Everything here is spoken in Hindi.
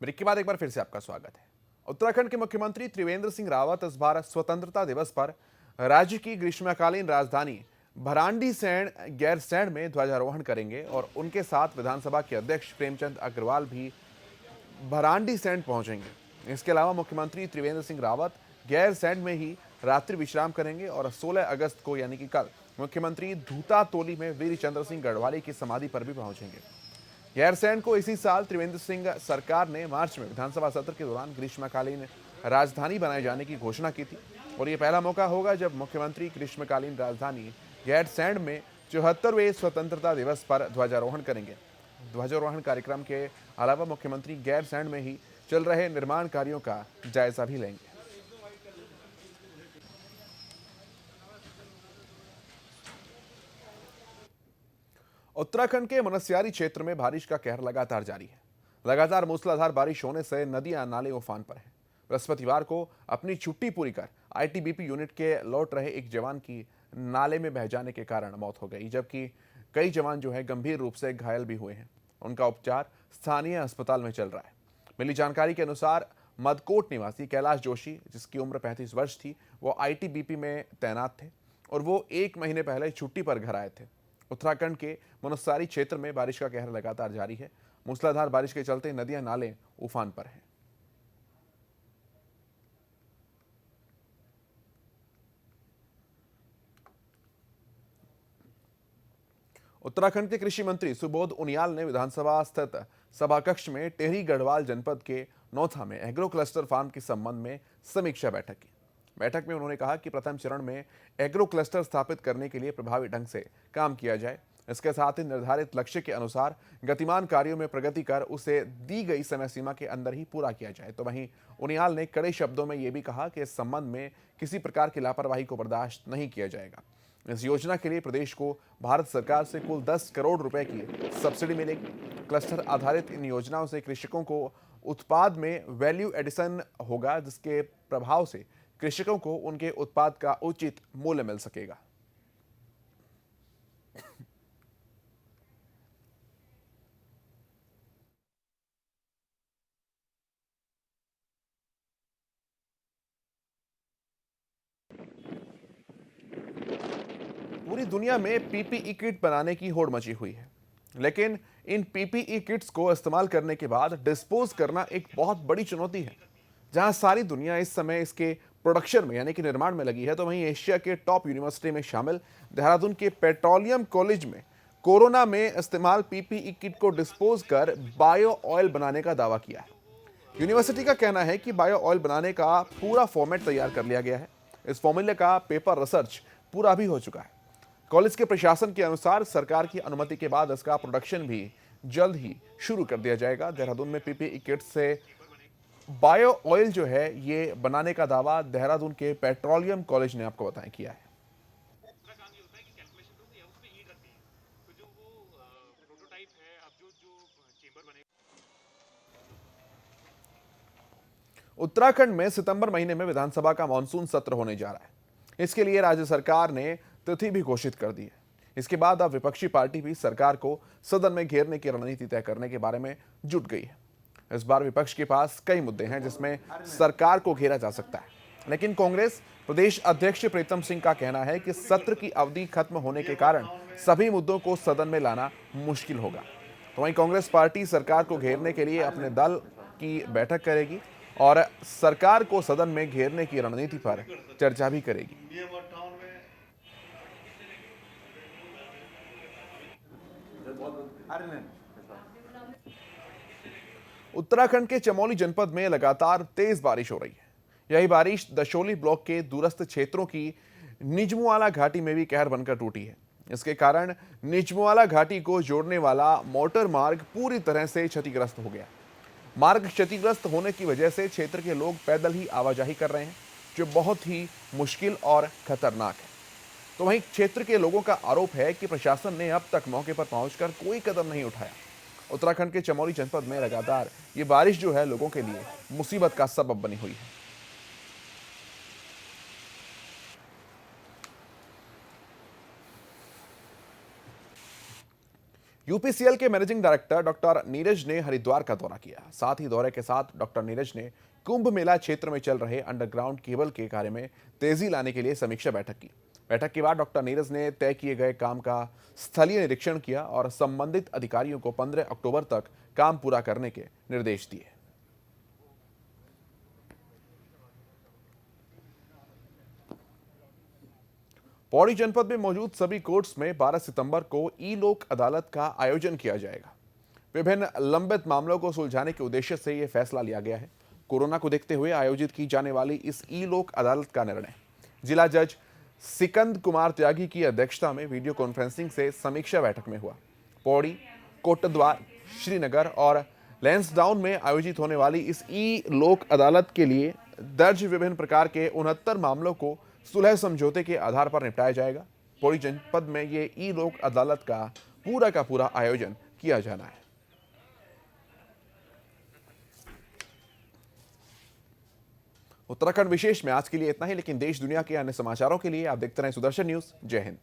ब्रेक के बाद एक बार फिर से आपका स्वागत है। उत्तराखंड के मुख्यमंत्री त्रिवेंद्र सिंह रावत इस बार स्वतंत्रता दिवस पर राज्य की ग्रीष्मकालीन राजधानी भरांडीसैंण गैरसैंण में ध्वजारोहण करेंगे और उनके साथ विधानसभा के अध्यक्ष प्रेमचंद अग्रवाल भी भरांडीसैंण पहुंचेंगे। इसके अलावा मुख्यमंत्री त्रिवेंद्र सिंह रावत गैरसैंण में ही रात्रि विश्राम करेंगे और 16 अगस्त को यानी कि कल मुख्यमंत्री धूता तोली में वीर चंद्र सिंह गढ़वाली की समाधि पर भी पहुंचेंगे। गैरसैंण को इसी साल त्रिवेंद्र सिंह सरकार ने मार्च में विधानसभा सत्र के दौरान ग्रीष्मकालीन राजधानी बनाए जाने की घोषणा की थी और ये पहला मौका होगा जब मुख्यमंत्री ग्रीष्मकालीन राजधानी गैरसैंण में 74वें स्वतंत्रता दिवस पर ध्वजारोहण करेंगे। ध्वजारोहण कार्यक्रम के अलावा मुख्यमंत्री गैरसैंण में ही चल रहे निर्माण कार्यों का जायजा भी लेंगे। उत्तराखंड के मुनस्यारी क्षेत्र में बारिश का कहर लगातार जारी है। लगातार मूसलाधार बारिश होने से नदियां नाले उफान पर हैं। बृहस्पतिवार को अपनी छुट्टी पूरी कर आईटीबीपी यूनिट के लौट रहे एक जवान की नाले में बह जाने के कारण मौत हो गई, जबकि कई जवान जो है गंभीर रूप से घायल भी हुए हैं। उनका उपचार स्थानीय अस्पताल में चल रहा है। मिली जानकारी के अनुसार मदकोट निवासी कैलाश जोशी, जिसकी उम्र 35 वर्ष थी, वो आईटीबीपी में तैनात थे और वो 1 महीने पहले छुट्टी पर घर आए थे। उत्तराखंड के मुनस्यारी क्षेत्र में बारिश का कहर लगातार जारी है। मूसलाधार बारिश के चलते नदियां नाले उफान पर हैं। उत्तराखंड के कृषि मंत्री सुबोध उनियाल ने विधानसभा स्थित सभा कक्ष में टेहरी गढ़वाल जनपद के नौथा में एग्रो क्लस्टर फार्म के संबंध में समीक्षा बैठक की। बैठक में उन्होंने कहा कि प्रथम चरण में एग्रो क्लस्टर स्थापित करने के लिए प्रभावी ढंग से काम किया जाए। इसके साथ ही निर्धारित लक्ष्य के अनुसार गतिमान कार्यों में प्रगति कर उसे दी गई समय सीमा के अंदर ही पूरा किया जाए। तो वहीं उनियाल ने कड़े शब्दों में यह भी कहा कि इस संबंध में किसी प्रकार की लापरवाही को बर्दाश्त नहीं किया जाएगा। इस योजना के लिए प्रदेश को भारत सरकार से कुल 10 करोड़ रुपए की सब्सिडी मिलेगी। क्लस्टर आधारित इन योजनाओं से कृषकों को उत्पाद में वैल्यू एडिशन होगा, जिसके प्रभाव से कृषकों को उनके उत्पाद का उचित मूल्य मिल सकेगा। पूरी दुनिया में पीपीई किट बनाने की होड़ मची हुई है, लेकिन इन पीपीई किट्स को इस्तेमाल करने के बाद डिस्पोज करना एक बहुत बड़ी चुनौती है। जहां सारी दुनिया इस समय इसके प्रोडक्शन में यानी कि निर्माण में लगी है, तो वहीं एशिया के टॉप यूनिवर्सिटी में शामिल देहरादून के पेट्रोलियम कॉलेज में कोरोना में इस्तेमाल पीपीई किट को डिस्पोज कर बायो ऑयल बनाने का दावा किया है। यूनिवर्सिटी का कहना है कि बायो ऑयल बनाने का पूरा फॉर्मेट तैयार कर लिया गया है। इस फॉर्मूले का पेपर रिसर्च पूरा भी हो चुका है। कॉलेज के प्रशासन के अनुसार सरकार की अनुमति के बाद इसका प्रोडक्शन भी जल्द ही शुरू कर दिया जाएगा। देहरादून में पीपीई किट से बायो ऑयल जो है ये बनाने का दावा देहरादून के पेट्रोलियम कॉलेज ने आपको बताया किया है। उत्तराखंड में सितंबर महीने में विधानसभा का मानसून सत्र होने जा रहा है। इसके लिए राज्य सरकार ने तिथि भी घोषित कर दी है। इसके बाद अब विपक्षी पार्टी भी सरकार को सदन में घेरने की रणनीति तय करने के बारे में जुट गई है। इस बार विपक्ष के पास कई मुद्दे हैं जिसमें सरकार को घेरा जा सकता है, लेकिन कांग्रेस प्रदेश अध्यक्ष प्रीतम सिंह का कहना है कि सत्र की अवधि खत्म होने के कारण सभी मुद्दों को सदन में लाना मुश्किल होगा। तो वहीं कांग्रेस पार्टी सरकार को घेरने के लिए अपने दल की बैठक करेगी और सरकार को सदन में घेरने की रणनीति पर चर्चा भी करेगी। उत्तराखंड के चमोली जनपद में लगातार तेज बारिश हो रही है। यही बारिश दशोली ब्लॉक के दूरस्थ क्षेत्रों की निजमुआला घाटी में भी कहर बनकर टूटी है। इसके कारण निजमुआला घाटी को जोड़ने वाला मोटर मार्ग पूरी तरह से क्षतिग्रस्त हो गया। मार्ग क्षतिग्रस्त होने की वजह से क्षेत्र के लोग पैदल ही आवाजाही कर रहे हैं, जो बहुत ही मुश्किल और खतरनाक है। तो वहीं क्षेत्र के लोगों का आरोप है कि प्रशासन ने अब तक मौके पर पहुंचकर कोई कदम नहीं उठाया। उत्तराखंड के चमोली जनपद में लगातार ये बारिश जो है लोगों के लिए मुसीबत का सबब बनी हुई है। यूपीसीएल के मैनेजिंग डायरेक्टर डॉक्टर नीरज ने हरिद्वार का दौरा किया। साथ ही दौरे के साथ डॉक्टर नीरज ने कुंभ मेला क्षेत्र में चल रहे अंडरग्राउंड केबल के कार्य में तेजी लाने के लिए समीक्षा बैठक की। बैठक के बाद डॉक्टर नीरज ने तय किए गए काम का स्थलीय निरीक्षण किया और संबंधित अधिकारियों को 15 अक्टूबर तक काम पूरा करने के निर्देश दिए। पौड़ी जनपद में मौजूद सभी कोर्ट्स में 12 सितंबर को ई लोक अदालत का आयोजन किया जाएगा। विभिन्न लंबित मामलों को सुलझाने के उद्देश्य से यह फैसला लिया गया है। कोरोना को देखते हुए आयोजित की जाने वाली इस ई लोक अदालत का निर्णय जिला जज सिकंद कुमार त्यागी की अध्यक्षता में वीडियो कॉन्फ्रेंसिंग से समीक्षा बैठक में हुआ। पौड़ी, कोटद्वार, श्रीनगर और लैंसडाउन में आयोजित होने वाली इस ई लोक अदालत के लिए दर्ज विभिन्न प्रकार के 69 मामलों को सुलह समझौते के आधार पर निपटाया जाएगा। पौड़ी जनपद में ये ई लोक अदालत का पूरा आयोजन किया जाना है। उत्तराखंड विशेष में आज के लिए इतना ही, लेकिन देश दुनिया के अन्य समाचारों के लिए आप देखते रहें सुदर्शन न्यूज। जय हिंद।